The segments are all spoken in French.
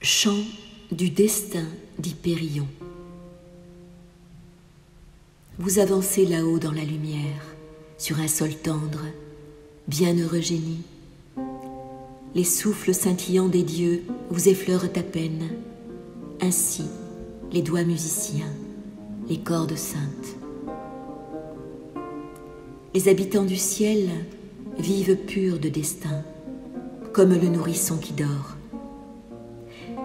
Chant du destin d'Hypérion. Vous avancez là-haut dans la lumière, sur un sol tendre, bienheureux génie. Les souffles scintillants des dieux vous effleurent à peine. Ainsi, les doigts musiciens, les cordes saintes. Les habitants du ciel vivent purs de destin, comme le nourrisson qui dort.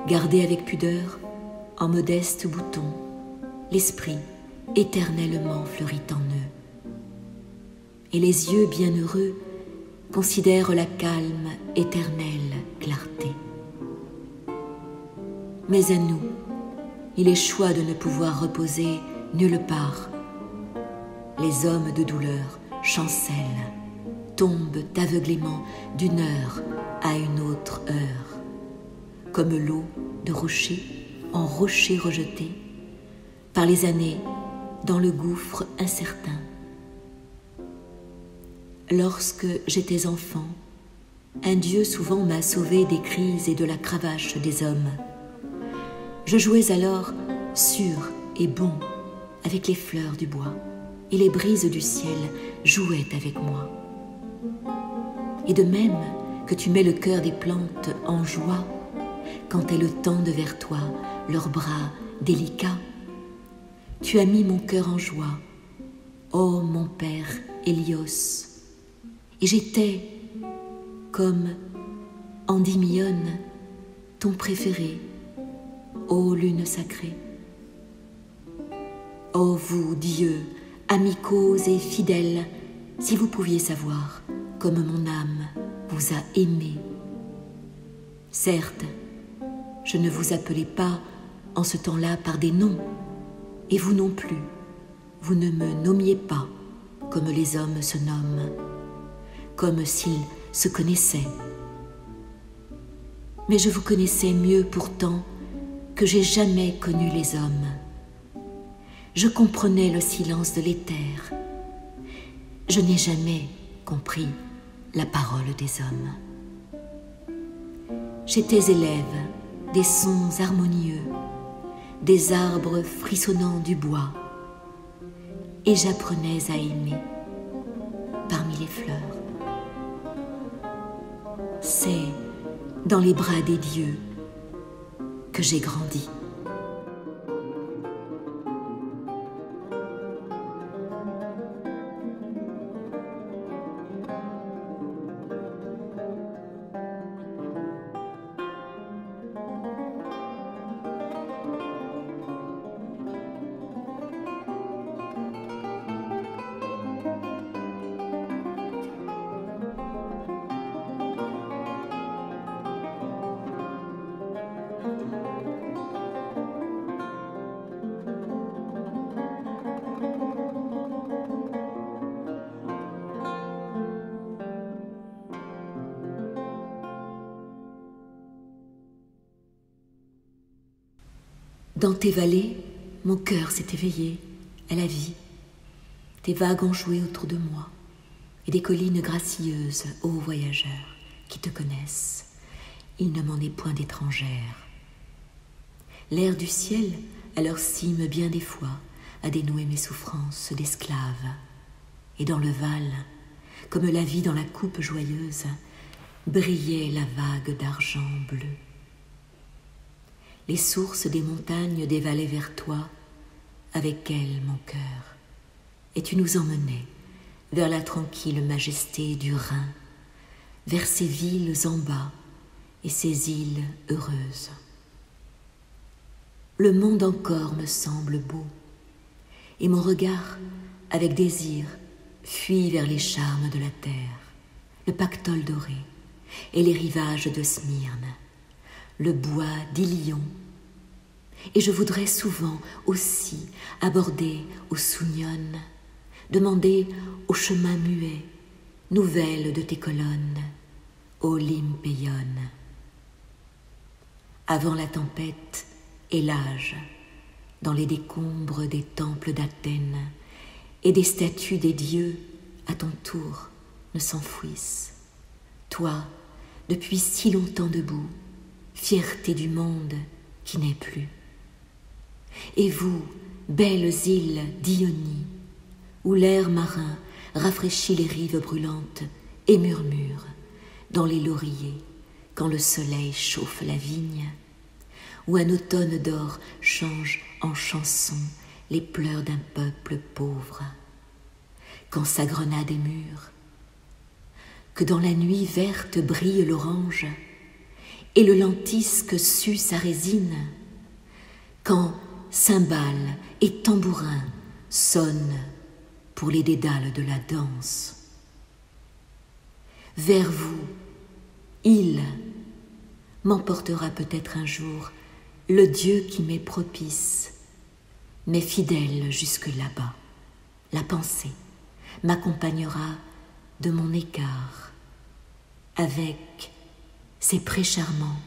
Gardez avec pudeur, en modeste bouton, l'esprit éternellement fleurit en eux. Et les yeux bienheureux considèrent la calme, éternelle clarté. Mais à nous, il est choix de ne pouvoir reposer nulle part. Les hommes de douleur chancellent, tombent aveuglément d'une heure à une autre heure, comme l'eau de rocher en rocher rejeté, par les années dans le gouffre incertain. Lorsque j'étais enfant, un Dieu souvent m'a sauvé des crises et de la cravache des hommes. Je jouais alors sûr et bon avec les fleurs du bois, et les brises du ciel jouaient avec moi. Et de même que tu mets le cœur des plantes en joie quand elles tendent vers toi leurs bras délicats, tu as mis mon cœur en joie, ô mon père Hélios, et j'étais comme Endymion, ton préféré, ô lune sacrée. Ô vous, dieux, amicaux et fidèles, si vous pouviez savoir comme mon âme vous a aimé. Certes, je ne vous appelais pas en ce temps-là par des noms, et vous non plus, vous ne me nommiez pas comme les hommes se nomment, comme s'ils se connaissaient. Mais je vous connaissais mieux pourtant que j'ai jamais connu les hommes. Je comprenais le silence de l'éther. Je n'ai jamais compris la parole des hommes. J'étais élève des sons harmonieux, des arbres frissonnants du bois, et j'apprenais à aimer parmi les fleurs. C'est dans les bras des dieux que j'ai grandi. Dans tes vallées, mon cœur s'est éveillé à la vie. Des vagues ont joué autour de moi, et des collines gracieuses, ô voyageurs, qui te connaissent. Il ne m'en est point d'étrangère. L'air du ciel, à leur cime bien des fois, a dénoué mes souffrances d'esclave. Et dans le Val, comme la vie dans la coupe joyeuse, brillait la vague d'argent bleu. Les sources des montagnes dévalaient vers toi, avec elles mon cœur, et tu nous emmenais vers la tranquille majesté du Rhin, vers ces villes en bas et ces îles heureuses. Le monde encore me semble beau, et mon regard, avec désir, fuit vers les charmes de la terre, le pactole doré et les rivages de Smyrne, le bois d'Ilion, et je voudrais souvent aussi aborder au Sounion, demander au chemin muet nouvelles de tes colonnes, ô Lympéion. Avant la tempête et l'âge, dans les décombres des temples d'Athènes et des statues des dieux à ton tour ne s'enfouissent, toi, depuis si longtemps debout, fierté du monde qui n'est plus. Et vous, belles îles d'Ionie, où l'air marin rafraîchit les rives brûlantes et murmure dans les lauriers quand le soleil chauffe la vigne, où un automne d'or change en chanson les pleurs d'un peuple pauvre, quand sa grenade est mûre, que dans la nuit verte brille l'orange et le lentisque sue sa résine, quand cymbales et tambourins sonnent pour les dédales de la danse. Vers vous, île, m'emportera peut-être un jour le Dieu qui m'est propice, mais fidèle jusque là-bas. La pensée m'accompagnera de mon écart, avec ses prés charmants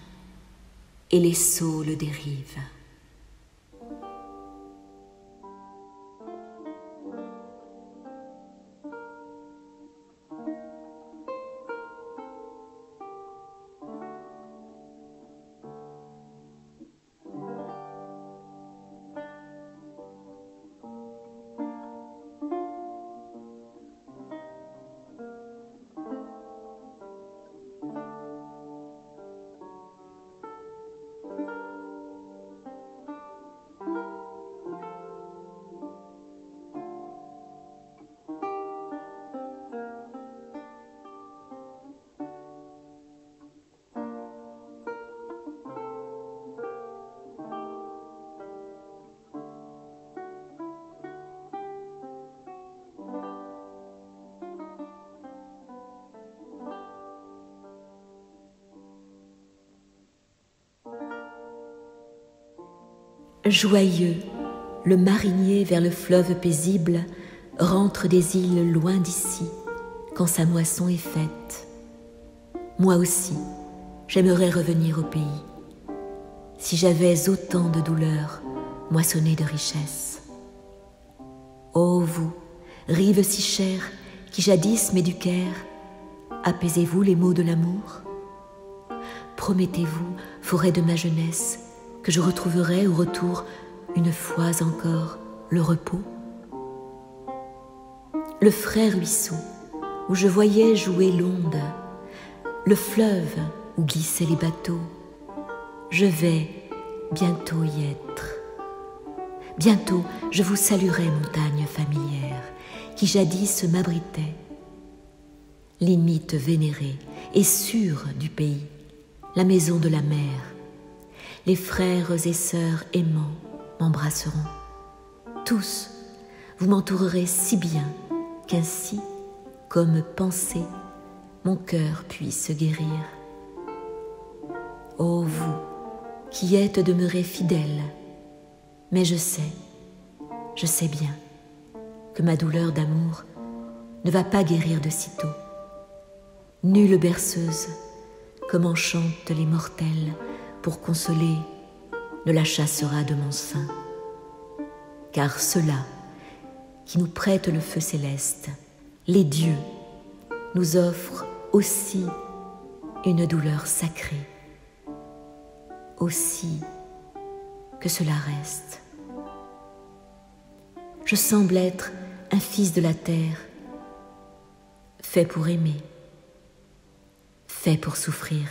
et les saules des rives. Joyeux, le marinier vers le fleuve paisible rentre des îles loin d'ici, quand sa moisson est faite. Moi aussi, j'aimerais revenir au pays, si j'avais autant de douleurs moissonnées de richesses. Ô vous, rives si chères qui jadis m'éduquèrent, apaisez-vous les maux de l'amour? Promettez-vous, forêt de ma jeunesse, que je retrouverai au retour une fois encore le repos? Le frais ruisseau où je voyais jouer l'onde, le fleuve où glissaient les bateaux, je vais bientôt y être. Bientôt je vous saluerai, montagne familière, qui jadis m'abritait, limite vénérée et sûre du pays, la maison de la mer. Les frères et sœurs aimants m'embrasseront. Tous, vous m'entourerez si bien qu'ainsi, comme pensée, mon cœur puisse guérir. Ô vous, qui êtes demeurés fidèles, mais je sais bien, que ma douleur d'amour ne va pas guérir de sitôt. Nulle berceuse, comme en chantent les mortels, pour consoler, ne la chassera de mon sein. Car ceux-là qui nous prêtent le feu céleste, les dieux, nous offrent aussi une douleur sacrée, aussi que cela reste. Je semble être un fils de la terre, fait pour aimer, fait pour souffrir.